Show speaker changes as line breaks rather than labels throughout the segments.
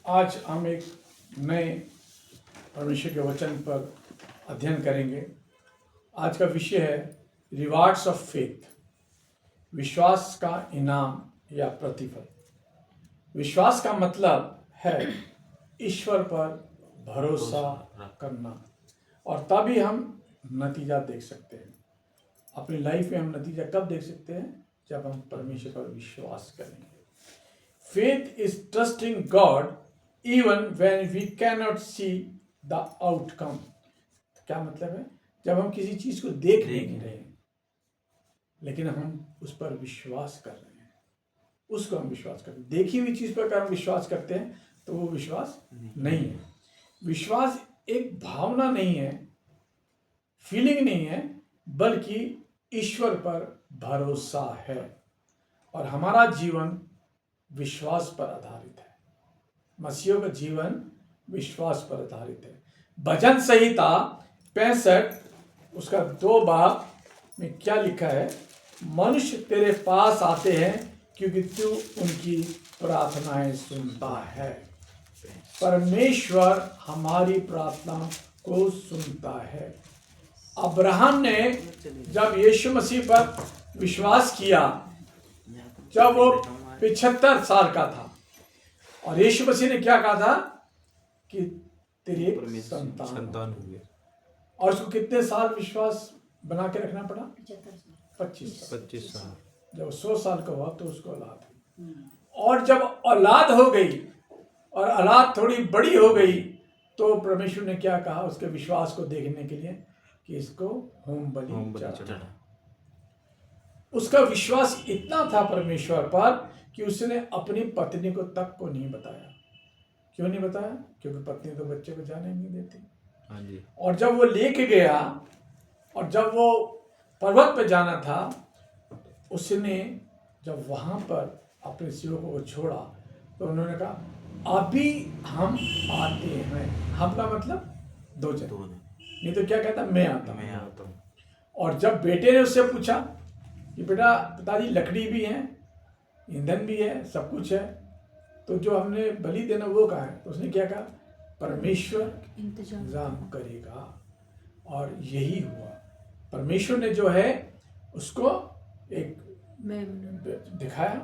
आज हम एक नए परमेश्वर के वचन पर अध्ययन करेंगे। आज का विषय है रिवार्ड्स ऑफ फेथ, विश्वास का इनाम या प्रतिफल। विश्वास का मतलब है ईश्वर पर भरोसा करना, और तभी हम नतीजा देख सकते हैं। अपनी लाइफ में हम नतीजा कब देख सकते हैं? जब हम परमेश्वर पर विश्वास करेंगे। Faith is trusting God even when we cannot see the outcome. क्या मतलब है? जब हम किसी चीज को देख नहीं रहे लेकिन हम उस पर विश्वास कर रहे हैं, उसको हम विश्वास करते हैं। देखी हुई चीज पर अगर हम विश्वास करते हैं तो वो विश्वास नहीं है। विश्वास एक भावना नहीं है, फीलिंग नहीं है, बल्कि ईश्वर पर भरोसा है, और हमारा जीवन विश्वास पर आधारित है। मसीह का जीवन विश्वास पर आधारित है। भजन संहिता 65 उसका 2 बाब में क्या लिखा है? मनुष्य तेरे पास आते हैं क्योंकि तू उनकी प्रार्थनाएं सुनता है। परमेश्वर हमारी प्रार्थना को सुनता है। अब्राहम ने जब यीशु मसीह पर विश्वास किया, जब वो 75 साल का था, और यीशु मसीह ने क्या कहा था कि तेरी एक संतान होगी। और उसको कितने साल विश्वास बना के रखना पड़ा? 25 साल। जब 100 साल का हुआ तो उसको औलाद हुई, और जब औलाद हो गई और औलाद थोड़ी बड़ी हो गई तो परमेश्वर ने क्या कहा उसके विश्वास को देखने के लिए कि इसको होम बलि चढ़ा। उसका विश्वास इतना था परमेश्वर पर कि उसने अपनी पत्नी को तक को नहीं बताया। क्यों नहीं बताया? क्योंकि पत्नी तो बच्चे को जाने नहीं देती। हाँ जी। और जब वो लेके गया और जब वो पर्वत पे जाना था, उसने जब वहां पर अपने सेवकों को छोड़ा तो उन्होंने कहा अभी हम आते हैं। हम का मतलब 2 जन, नहीं तो क्या कहता? मैं आता हूँ। और जब बेटे ने उससे पूछा कि बेटा पिताजी लकड़ी भी है, ईंधन भी है, सब कुछ है, तो जो हमने बलि देना वो कहा है? तो उसने क्या कहा? परमेश्वर इंतजाम करेगा। और यही हुआ। परमेश्वर ने जो है उसको एक दिखाया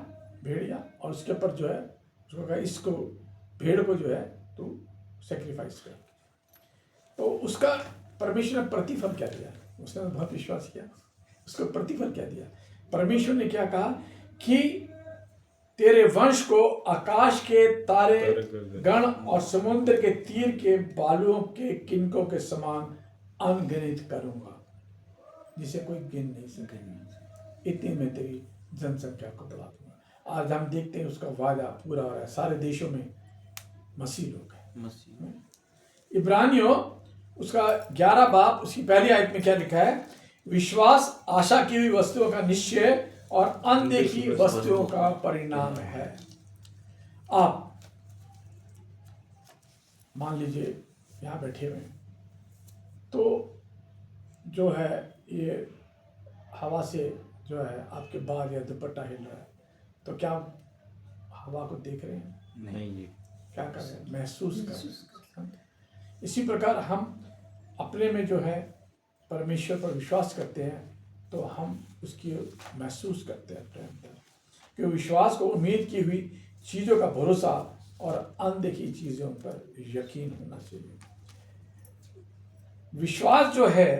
भेड़िया, और उसके ऊपर जो है उसको कहा इसको भेड़ को जो है तू सेक्रीफाइस कर। तो उसका परमेश्वर ने प्रतिफल क्या दिया? उसने बहुत विश्वास किया, उसको प्रतिफल क्या दिया? परमेश्वर ने क्या कहा कि तेरे वंश को आकाश के तारे गण और समुद्र के तीर के बालुओं के किनकों के समान अनगिनत करूंगा, जिसे कोई गिन नहीं सके। इतनी में तेरी जनसंख्या को बढ़ा दूंगा। आज हम देखते हैं उसका वादा पूरा हो रहा है। सारे देशों में मसीह लोग हैं। इब्रानियों उसका 11 बाब उसकी पहली आयत में क्या लिखा है? विश्वास आशा की हुई वस्तुओं का निश्चय और अनदेखी वस्तुओं का परिणाम है। आप मान लीजिए यहाँ बैठे हुए, तो जो है ये हवा से जो है आपके बाल या दुपट्टा हिल रहा है, तो क्या हवा को देख रहे हैं? नहीं जी। क्या कर रहे हैं? महसूस कर रहे हैं। इसी प्रकार हम अपने में जो है परमेश्वर पर विश्वास करते हैं तो हम उसकी महसूस करते हैं अपने अंदर। क्योंकि विश्वास को उम्मीद की हुई चीज़ों का भरोसा और अनदेखी चीज़ों पर यकीन होना चाहिए। विश्वास जो है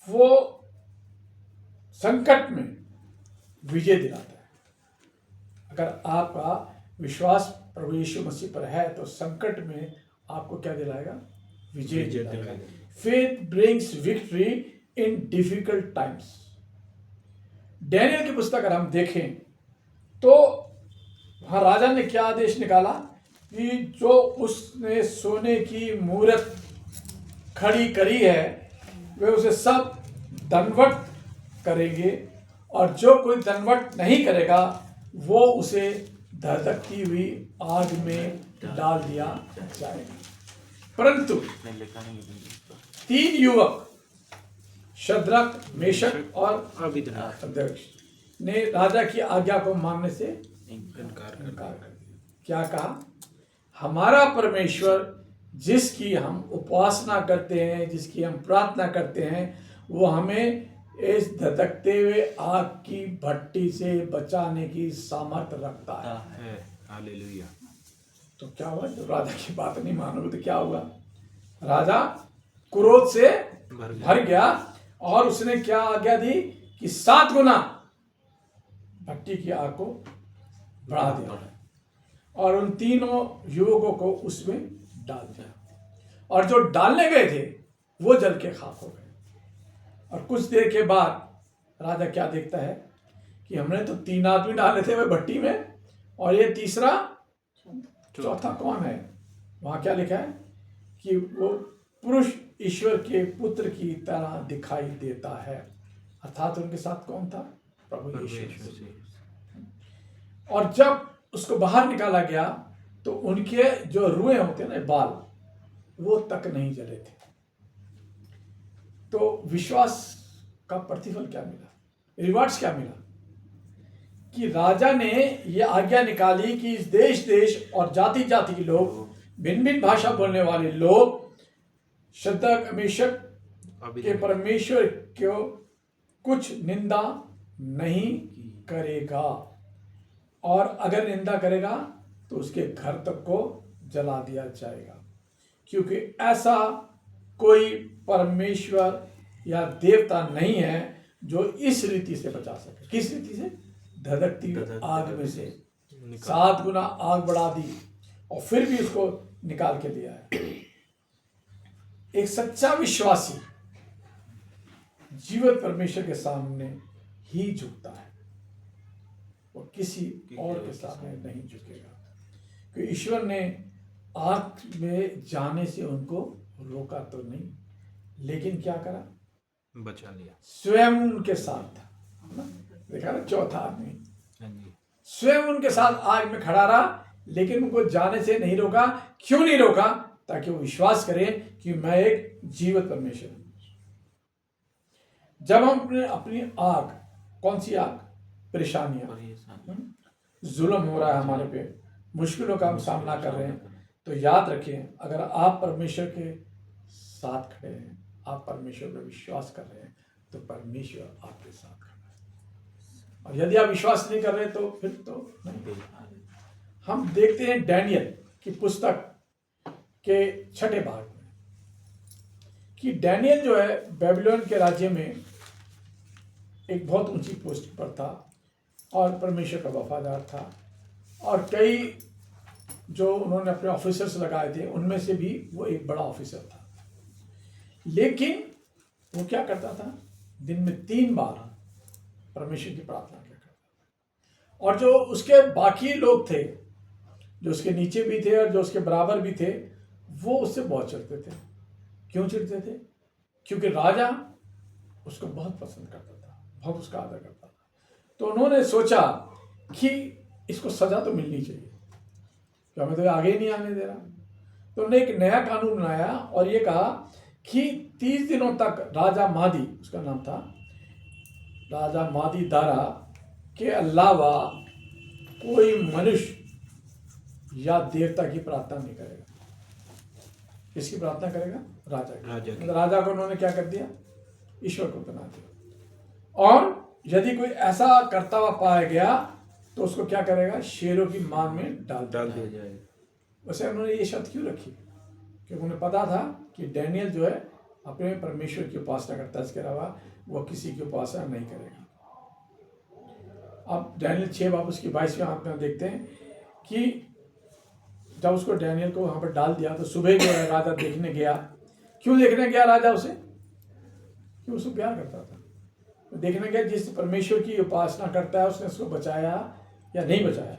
वो संकट में विजय दिलाता है। अगर आपका विश्वास प्रभु यीशु मसीह पर है तो संकट में आपको क्या दिलाएगा? विजय दिलाएगा। Faith brings victory in difficult times. Daniel की पुस्तक अगर हम देखें तो वहां राजा ने क्या आदेश निकाला कि जो उसने सोने की मूर्त खड़ी करी है वे उसे सब दंडवत करेंगे, और जो कोई दंडवत नहीं करेगा वो उसे धधकती हुई आग में डाल दिया जाएगा। परंतु 3 युवक शद्रक, मेशक और अबेदनगो ने राजा की आज्ञा को मानने से इनकार कर दिया। क्या कहा? हमारा परमेश्वर जिसकी हम उपासना करते हैं, जिसकी हम प्रार्थना करते हैं, वो हमें इस धधकते हुए आग की भट्टी से बचाने की सामर्थ्य रखता है।
हालेलुया।
तो क्या हुआ, जब राजा की बात नहीं मानोगे तो क्या हुआ? राजा क्रोध से भर गया और उसने क्या आज्ञा दी कि 7 गुना भट्टी की आग को बढ़ा दिया और उन तीनों युवकों को उसमें डाल दिया, और जो डालने गए थे वो जल के खाक हो गए। और कुछ देर के बाद राजा क्या देखता है कि हमने तो 3 आदमी डाले थे वह भट्टी में, और ये तीसरा चौथा कौन है? वहां क्या लिखा है कि वो पुरुष ईश्वर के पुत्र की तरह दिखाई देता है, अर्थात उनके साथ कौन था? प्रभु यीशु। और जब उसको बाहर निकाला गया तो उनके जो रुएं होते हैं ना, बाल, वो तक नहीं जले थे। तो विश्वास का प्रतिफल क्या मिला, रिवार्ड्स क्या मिला? कि राजा ने ये आज्ञा निकाली कि इस देश देश और जाति जाति के लोग, भिन्न भिन्न भाषा बोलने वाले लोग शद्रक मेशक के परमेश्वर को कुछ निंदा नहीं करेगा, और अगर निंदा करेगा तो उसके घर तक को जला दिया जाएगा, क्योंकि ऐसा कोई परमेश्वर या देवता नहीं है जो इस रीति से बचा सके। किस रीति से? धधकती आग में से 7 गुना आग बढ़ा दी और फिर भी उसको निकाल के दिया है। एक सच्चा विश्वासी जीवित परमेश्वर के सामने ही झुकता है, वो किसी और के सामने नहीं झुकेगा, क्योंकि ईश्वर ने आग में जाने से उनको रोका तो नहीं, लेकिन क्या करा?
बचा लिया।
स्वयं उनके साथ था, देखा ना, चौथा आदमी स्वयं उनके साथ आग में खड़ा रहा, लेकिन उनको जाने से नहीं रोका। क्यों नहीं रोका? ताकि वो विश्वास करें कि मैं एक जीवित परमेश्वर हूं। जब हम अपनी आग, कौन सी आग? परेशानियां, जुल्म हो रहा है हमारे पे, मुश्किलों का हम सामना कर रहे हैं, तो याद रखें, अगर आप परमेश्वर के साथ खड़े हैं, आप परमेश्वर पर विश्वास कर रहे हैं, तो परमेश्वर आपके साथ खड़ा है। और यदि आप विश्वास नहीं कर रहे तो फिर तो नहीं। हम देखते हैं डैनियल की पुस्तक के 6ठे भाग में कि डैनियल जो है बेबीलोन के राज्य में एक बहुत ऊंची पोस्ट पर था और परमेश्वर का वफादार था, और कई जो उन्होंने अपने ऑफिसर्स लगाए थे उनमें से भी वो एक बड़ा ऑफिसर था। लेकिन वो क्या करता था? दिन में 3 बार परमेश्वर की प्रार्थना किया करता था, और जो उसके बाकी लोग थे, जो उसके नीचे भी थे और जो उसके बराबर भी थे, वो उससे बहुत चिढ़ते थे। क्यों चिढ़ते थे? क्योंकि राजा उसको बहुत पसंद करता था, बहुत उसका आदर करता था। तो उन्होंने सोचा कि इसको सजा तो मिलनी चाहिए, कि हमें तो आगे ही नहीं आने दे रहा। तो उन्होंने एक नया कानून बनाया और ये कहा कि 30 दिनों तक राजा मादी, उसका नाम था राजा मादी दारा, के अलावा कोई मनुष्य या देवता की प्रार्थना नहीं करेगा। किसकी प्रार्थना करेगा? राजा की। राजा को उन्होंने क्या कर दिया? ईश्वर को बना दिया। और यदि कोई ऐसा करता हुआ पाया गया तो उसको क्या करेगा? शेरों की मार में डाल दिया जाएगा। वैसे उन्होंने ये शर्त क्यों रखी? क्योंकि उन्हें पता था कि डैनियल जो है अपने परमेश्वर की उपासना करता है, इसके अलावा वह किसी की उपासना नहीं करेगा। अब डैनियल 6 बाब उसकी 22वें आयत में देखते हैं कि जब उसको डैनियल को वहां पर डाल दिया तो सुबह जो है राजा देखने गया। क्यों देखने गया राजा उसे? क्यों? उसको प्यार करता था। तो देखने गया जिस परमेश्वर की उपासना करता है उसने उसको बचाया या नहीं बचाया।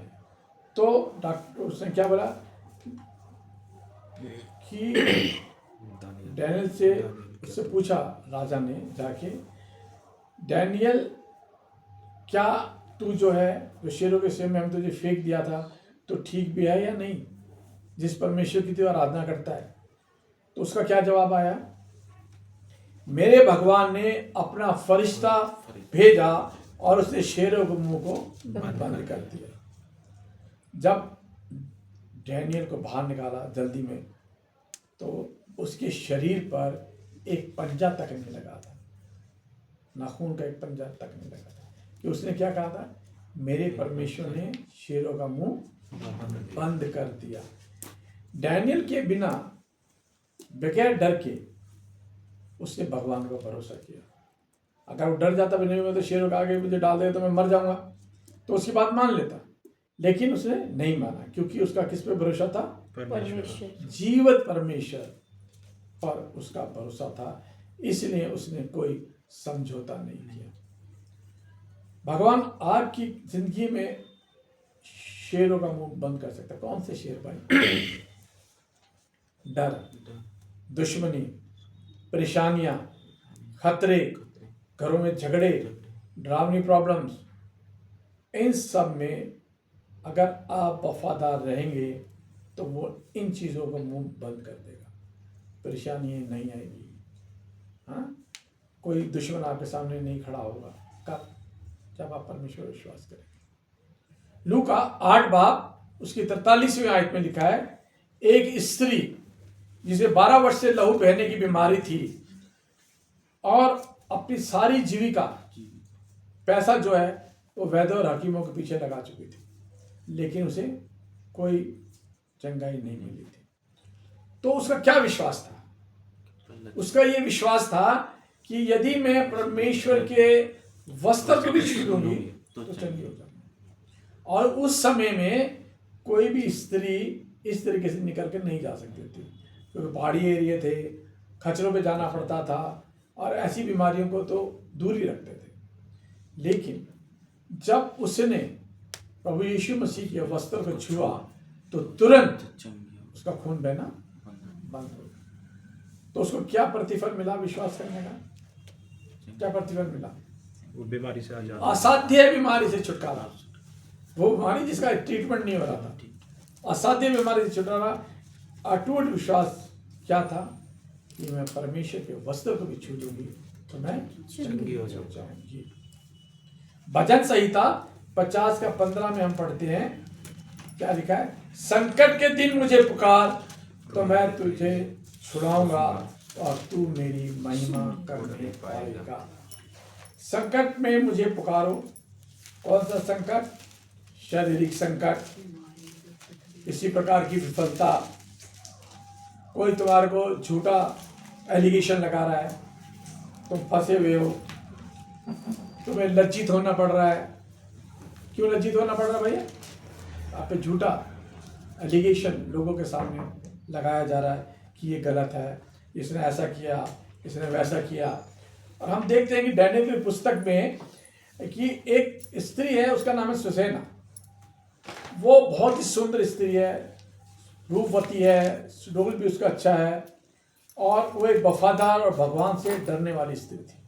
तो डॉक्टर उसने क्या बोला कि डैनियल से उससे पूछा राजा ने जाके, डैनियल क्या तू जो है जो शेरों के सेम में हम तुझे फेंक दिया था तो ठीक भी है या नहीं, जिस परमेश्वर की तू आराधना करता है? तो उसका क्या जवाब आया? मेरे भगवान ने अपना फरिश्ता भेजा और उसने शेरों के मुंह को बंद कर दिया। जब डैनियल को बाहर निकाला जल्दी में, तो उसके शरीर पर एक पंजा तक नहीं लगा था, नाखून का एक पंजा तक नहीं लगा था, कि उसने क्या कहा था, मेरे परमेश्वर ने शेरों का मुंह बंद कर दिया। डैनियल के बिना, बगैर डर के उसने भगवान को भरोसा किया। अगर वो डर जाता भी नहीं, मैं तो शेरों के आगे मुझे डाल दे तो मैं मर जाऊंगा, तो उसकी बात मान लेता, लेकिन उसने नहीं माना, क्योंकि उसका किस पे भरोसा था,
परमेश्वर।
जीवित परमेश्वर पर उसका भरोसा था, इसलिए उसने कोई समझौता नहीं किया। भगवान आपकी जिंदगी में शेरों का मुंह बंद कर सकता है। कौन से शेर भाई? डर, दुश्मनी, परेशानियां, खतरे, घरों में झगड़े, ड्रावनी प्रॉब्लम्स, इन सब में अगर आप वफादार रहेंगे तो वो इन चीज़ों को मुंह बंद कर देगा। परेशानियाँ नहीं आएगी, हाँ, कोई दुश्मन आपके सामने नहीं खड़ा होगा। कब? जब आप परमेश्वर पर विश्वास करेंगे। लूका 8 बाब उसकी 43वीं आयत में लिखा है, एक स्त्री जिसे 12 वर्ष से लहू बहने की बीमारी थी और अपनी सारी जीविका, पैसा जो है वो वैद्यों और हकीमों के पीछे लगा चुकी थी, लेकिन उसे कोई चंगाई नहीं मिली थी। तो उसका क्या विश्वास था? उसका ये विश्वास था कि यदि मैं परमेश्वर के वस्त्र को भी छू लूंगी तो चंगी हो जाऊंगी। और उस समय में कोई भी स्त्री इस तरीके से निकल कर नहीं जा सकती थी, क्योंकि पहाड़ी एरिया थे, खचरों पे जाना पड़ता था, और ऐसी बीमारियों को तो दूर ही रखते थे। लेकिन जब उसने प्रभु यीशु मसीह के वस्त्र को छुआ तो तुरंत उसका खून बहना बंद हो गया। तो उसको क्या प्रतिफल मिला विश्वास करने का? क्या प्रतिफल मिला?
वो बीमारी से आजाद,
असाध्य बीमारी से छुटकारा। वो बीमारी जिसका ट्रीटमेंट नहीं हो रहा था, असाध्य बीमारी से छुटकारा। अटूट विश्वास क्या था कि मैं परमेश्वर के वस्त्र को भी छू लूंगी तो मैं चंगी हो जाऊंगी। भजन संहिता 50 का 15 में हम पढ़ते हैं, क्या लिखा है? संकट के दिन मुझे पुकार तो मैं तुझे छुड़ाऊंगा और तू मेरी महिमा करने पाएगा। संकट में मुझे पुकारो। कौन सा संकट? शारीरिक संकट, किसी प्रकार की विफलता, कोई तुम्हारे को झूठा एलिगेशन लगा रहा है, तुम फंसे हुए हो, तुम्हें लज्जित होना पड़ रहा है। क्यों लज्जित होना पड़ रहा है भैया? आप पे झूठा एलिगेशन लोगों के सामने लगाया जा रहा है कि ये गलत है, इसने ऐसा किया, इसने वैसा किया। और हम देखते हैं कि डैनियल की पुस्तक में कि एक स्त्री है, उसका नाम है सुसैना। वो बहुत ही सुंदर स्त्री है, रूपवती है, सुडोल भी उसका अच्छा है, और वो एक वफादार और भगवान से डरने वाली स्त्री थी।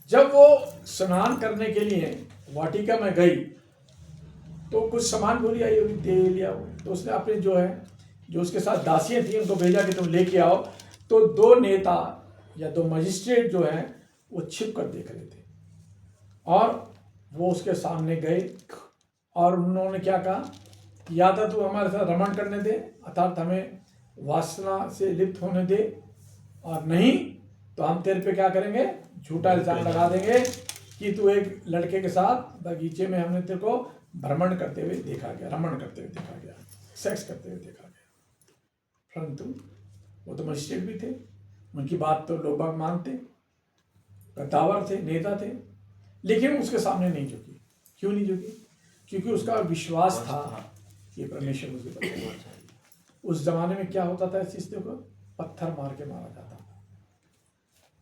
जब वो स्नान करने के लिए वाटिका में गई तो कुछ सामान बोली आई होगी, दे लिया हो, तो उसने अपने जो उसके साथ दासियां थी उनको भेजा कि तुम लेके आओ। तो 2 नेता या 2 मजिस्ट्रेट जो हैं वो छिप कर देख रहे थे, और वो उसके सामने गए और उन्होंने क्या कहा, या तो तू हमारे साथ रमण करने दे, अर्थात हमें वासना से लिप्त होने दे, और नहीं तो हम तेरे पे क्या करेंगे, झूठा इल्जाम लगा देंगे कि तू एक लड़के के साथ बगीचे में हमने तेरे को भ्रमण करते हुए देखा गया, रमण करते हुए देखा गया, सेक्स करते हुए देखा गया। परंतु वो तो मजिस्ट्रेट भी थे, उनकी बात तो लोग बाग मानते, कद्दावर थे, नेता थे, लेकिन उसके सामने नहीं झुकी। क्यों नहीं झुकी? क्योंकि उसका विश्वास था कि परमेश्वर मुझे बचाएगा। उस जमाने में क्या होता था, ऐसी स्थिति को पत्थर मार के मारा जाता था,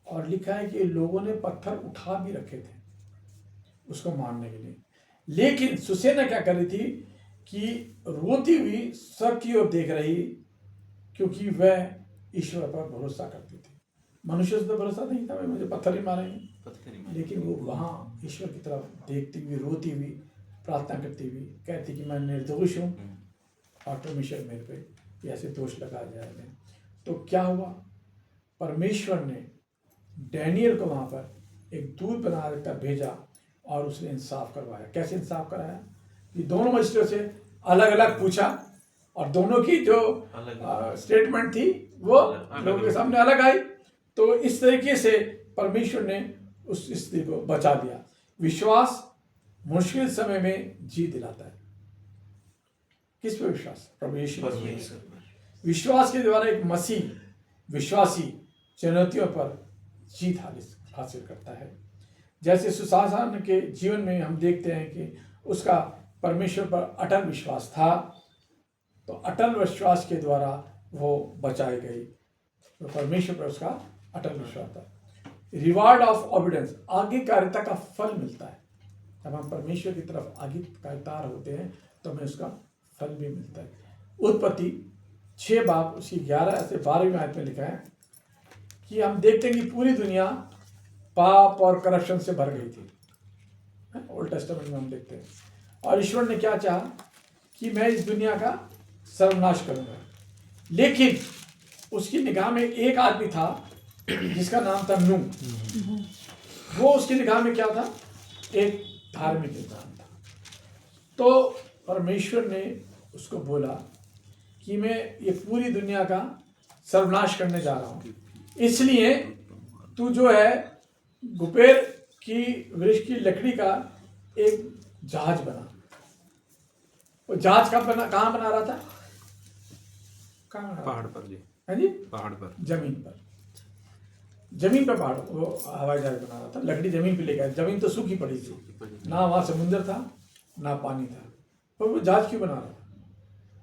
और लिखा है कि लोगों ने पत्थर उठा भी रखे थे उसको मारने के लिए। लेकिन सुसैना क्या कर रही थी कि रोती हुई सब की ओर देख रही, क्योंकि वह ईश्वर पर भरोसा करती थी। मनुष्य से तो भरोसा नहीं था, मुझे पत्थर ही मारेंगे, लेकिन वो वहाँ ईश्वर की तरफ देखती हुई, रोती हुई, प्रार्थना करती हुई कहती कि मैं निर्दोष हूँ और परमेश्वर मेरे पे ऐसे दोष लगा जाएगा। तो क्या हुआ, परमेश्वर ने डैनियल को वहाँ पर एक दूत बनाकर भेजा और उसने इंसाफ करवाया। कैसे इंसाफ कराया? कि दोनों मजिस्ट्रेट से अलग अलग पूछा और दोनों की जो स्टेटमेंट थी वो लोगों के सामने अलग आई। तो इस तरीके से परमेश्वर ने उस स्त्री को बचा दिया। विश्वास मुश्किल समय में जीत दिलाता है। किस पे विश्वास? प्रभु यीशु पर। विश्वास के द्वारा एक मसीह विश्वासी चुनौतियों पर जीत हासिल करता है। जैसे सुशासन के जीवन में हम देखते हैं कि उसका परमेश्वर पर अटल विश्वास था, तो अटल विश्वास के द्वारा वो बचाई गई। तो परमेश्वर पर उसका अटल विश्वास था। रिवार्ड ऑफ ऑबिडेंस, आज्ञाकारिता का फल मिलता है। जब हम परमेश्वर की तरफ आज्ञाकार होते हैं तो हमें उसका फल भी मिलता है। उत्पत्ति 6 बाब उसकी 11 से 12 आयत में लिखा है कि हम देखते हैं कि पूरी दुनिया पाप और करप्शन से भर गई थी। ओल्ड टेस्टामेंट में हम देखते हैं। और ईश्वर ने क्या चाहा कि मैं इस दुनिया का सर्वनाश करूंगा, लेकिन उसकी निगाह में एक आदमी था जिसका नाम था नूह। वो उसकी निगाह में क्या था? एक धार्मिक इंसान था। तो परमेश्वर ने उसको बोला कि मैं ये पूरी दुनिया का सर्वनाश करने जा रहा हूँ, इसलिए तू जो है गुपेर की वृक्ष की लकड़ी का एक जहाज बना। वो जहाज कहाँ बना रहा था? कहाँ बना?
पहाड़ पर जी।
है जी,
पहाड़ पर,
जमीन पर पहाड़। वो हवाई जहाज बना रहा था, लकड़ी जमीन पे लेकर। जमीन तो सूखी पड़ी थी, ना वहाँ समुद्र था ना पानी था। पर वो जहाज क्यों बना रहा था?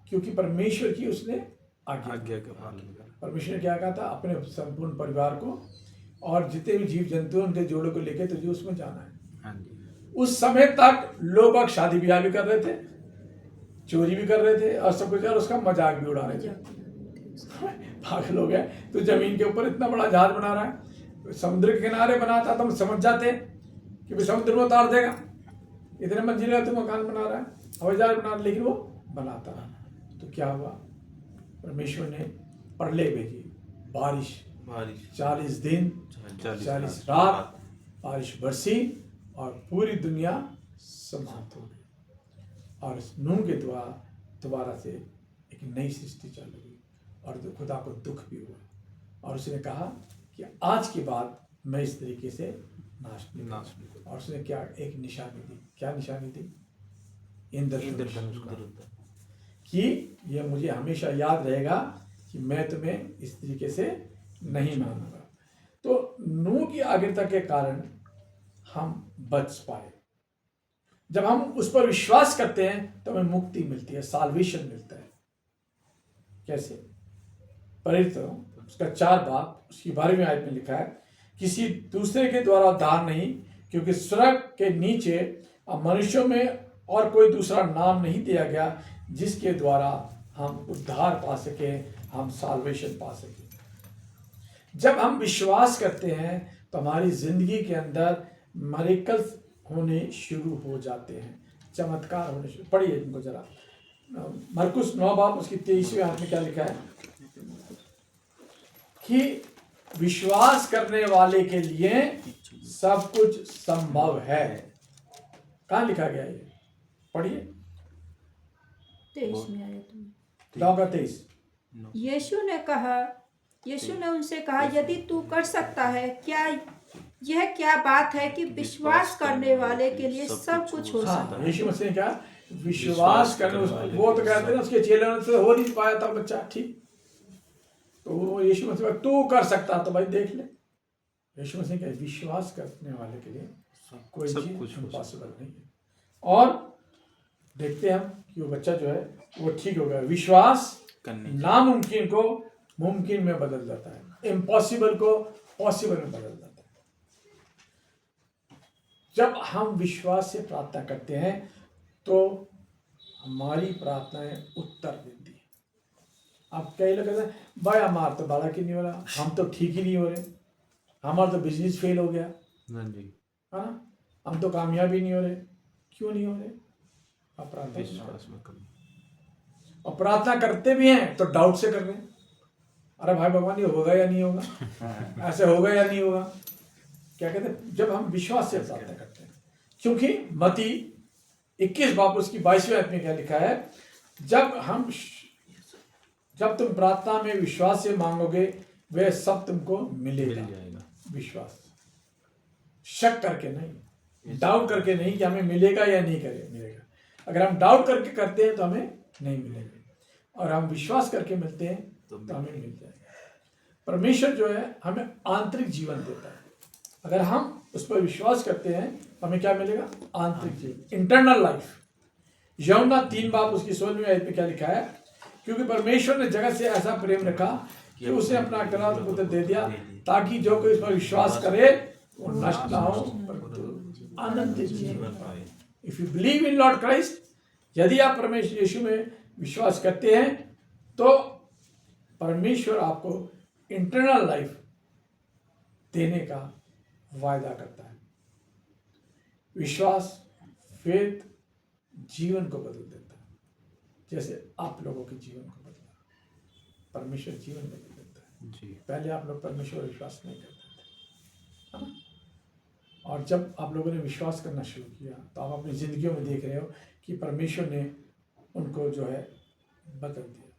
क्योंकि परमेश्वर की उसने आज्ञा का पालन करा। परमेश्वर ने क्या कहा था? अपने संपूर्ण परिवार को और जितने भी जीव जंतु उनके जोड़ों को लेकर तुझे उसमें जाना है।
हाँ जी।
उस समय तक लोग शादी ब्याह भी कर रहे थे, चोरी भी कर रहे थे और सब कुछ, और उसका मजाक भी उड़ा रहे थे। पागल हो गया, तो जमीन के ऊपर इतना बड़ा जहाज बना रहा है। समुद्र के किनारे बनाता तो हम समझ जाते कि भाई समुद्र में उतार देगा, इतने मंजिले का तो मकान बना रहा है, हवाई जहाज बना रहा है, लेकिन वो बनाता रहा। तो क्या हुआ? परमेश्वर ने प्रलय भेजी, बारिश 40 दिन 40 रात बारिश बरसी और पूरी दुनिया समाप्त हो गई। और नूह के दोबारा से एक नई सृष्टि चालू हुई और खुदा को दुख भी हुआ। और उसने कहा कि आज के बाद मैं इस तरीके से नाश नहीं। और उसने क्या एक निशानी दी। क्या निशानी दी? इंद्रधनुष, कि यह मुझे हमेशा याद रहेगा कि मैं तुम्हें इस तरीके से नहीं मानूंगा। तो नूह की आज्ञा के कारण हम बच पाए। जब हम उस पर विश्वास करते हैं तो हमें मुक्ति मिलती है, साल्वेशन मिलता है। कैसे? प्रेरित उसका 4 बाब उसकी 12वीं आयत में लिखा है, किसी दूसरे के द्वारा उद्धार नहीं, क्योंकि स्वर्ग के नीचे अब मनुष्यों में और कोई दूसरा नाम नहीं दिया गया जिसके द्वारा हम उद्धार पा सके, हम साल्वेशन पा सके। जब हम विश्वास करते हैं तो हमारी जिंदगी के अंदर मिरेकल्स होने शुरू हो जाते हैं, चमत्कार होने शुरू। पढ़िए इनको जरा, मरकुस 9 बाब उसकी 23वीं आयत में क्या लिखा है कि विश्वास करने वाले के लिए सब कुछ संभव है। कहाँ लिखा गया ये? पढ़िए
23 में आयत में।
23।
यीशु ने उनसे कहा, यदि तू कर सकता है, क्या यह क्या बात है कि विश्वास करने वाले के लिए सब कुछ हो सकता है।
यीशु मसीह ने कहा विश्वास करने, वो तो कहते हैं उसके चेलों से हो नहीं पाया था बच्चा ठीक, तो वो यीशु मसीह तू कर सकता तो भाई देख ले। यीशु मसीह का विश्वास करने वाले के लिए कोई चीज इम्पॉसिबल नहीं है। और देखते हैं हम कि वो बच्चा जो है वो ठीक हो गया। विश्वास नामुमकिन को मुमकिन में बदल जाता है, इम्पॉसिबल को पॉसिबल में बदल जाता है। जब हम विश्वास से प्रार्थना करते हैं तो हमारी प्रार्थनाएं उत्तर देती है। अब कई लोग कहते हैं भाई हमारा तो बाला की नहीं हो रहा, हम तो ठीक ही नहीं हो रहे, हमारा तो बिजनेस फेल हो गया है ना, हम तो कामयाबी नहीं हो रहे। क्यों नहीं हो रहे? और प्रार्थना करते भी हैं तो डाउट से कर रहे हैं, अरे भाई भगवान ये होगा या नहीं होगा, ऐसे होगा या नहीं होगा। क्या कहते हैं? जब हम विश्वास से प्रार्थना करते हैं, क्योंकि मत्ती 21 बाब उसकी 22वीं आयत में क्या लिखा है, जब तुम प्रार्थना में विश्वास से मांगोगे वह सब तुमको मिलेगा।
मिल जाएगा।
विश्वास, शक करके नहीं, डाउट करके नहीं कि हमें मिलेगा या नहीं मिलेगा। अगर हम डाउट करके करते हैं तो हमें नहीं मिलेगा, और हम विश्वास करके मिलते हैं तो हमें मिल जाएगा। परमेश्वर जो है हमें आंतरिक जीवन देता है। अगर हम उस पर विश्वास करते हैं तो हमें क्या मिलेगा? आंतरिक जीवन, इंटरनल लाइफ। यूहन्ना 3 उसकी 16वीं आयत में क्या लिखा है? क्योंकि परमेश्वर ने जगत से ऐसा प्रेम रखा कि उसने अपना एकलौता पुत्र दे दिया, ताकि जो कोई इस पर विश्वास करे वो नष्ट ना हो परंतु अनंत जीवन पाए। If you believe in Lord Christ, यदि आप परमेश्वर यीशु में विश्वास करते हैं तो परमेश्वर आपको इंटरनल लाइफ देने का वायदा करता है। विश्वास, फेथ जीवन को बदल देता है, जैसे आप लोगों के जीवन को बदला। परमेश्वर जीवन बदल देता है
जी।
पहले आप लोग परमेश्वर पर विश्वास नहीं करते थे, है ना? और जब आप लोगों ने विश्वास करना शुरू किया तो आप अपनी जिंदगियों में देख रहे हो कि परमेश्वर ने उनको जो है बदल दिया।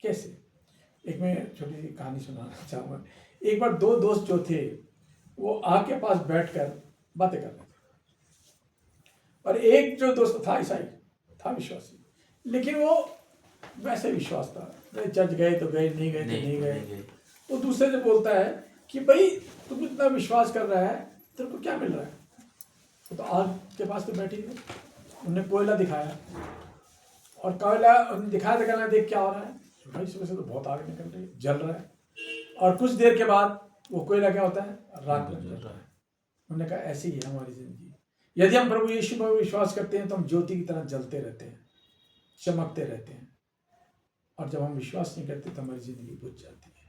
कैसे? एक मैं छोटी सी कहानी सुनाना चाहूँगा। एक बार 2 दोस्त जो थे वो आग के पास बैठकर बातें कर रहे थे, और एक जो दोस्त था ईसाई था, विश्वासी, लेकिन वो वैसे विश्वास था, चर्च गए तो गए, नहीं गए तो नहीं गए। तो दूसरे से बोलता है कि भाई तुम इतना विश्वास कर रहा है, तेरे को क्या मिल रहा है? तो आग के पास तो बैठी थे, उन्हें कोयला दिखाया, और कोयला दिखाया देख क्या हो रहा है? भाई इसमें से तो बहुत आग निकल रही है, जल रहा है। और कुछ देर के बाद वो कोयला क्या होता है? राख बन जाता है। उन्होंने कहा ऐसे ही है हमारी जिंदगी। यदि हम प्रभु यीशु पर विश्वास करते हैं तो हम ज्योति की तरह जलते रहते हैं, चमकते रहते हैं, और जब हम विश्वास नहीं करते तो हमारी जिंदगी बुझ जाती है।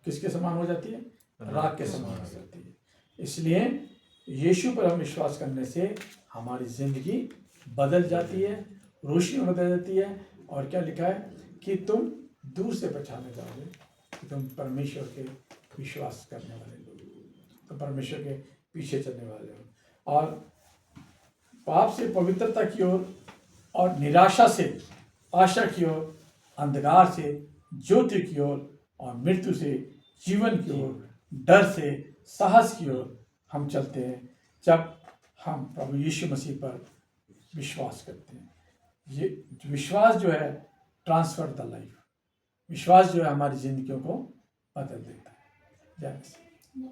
किसके समान हो जाती है? राख के समान हो जाती है। इसलिए यीशु पर हम विश्वास करने से हमारी जिंदगी बदल जाती है, रोशनी बदल जाती है। और क्या लिखा है कि तुम दूर से पहचाने जाओगे कि तुम परमेश्वर के विश्वास करने वाले लोग, तुम परमेश्वर के पीछे चलने वाले हो। और पाप से पवित्रता की ओर, और निराशा से आशा की ओर, अंधकार से ज्योति की ओर, और मृत्यु से जीवन की ओर, डर से साहस की ओर हम चलते हैं जब हम प्रभु यीशु मसीह पर विश्वास करते हैं। ये विश्वास जो है ट्रांसफर द लाइफ, विश्वास जो है हमारी जिंदगियों को बदल देता है। जय मसीह।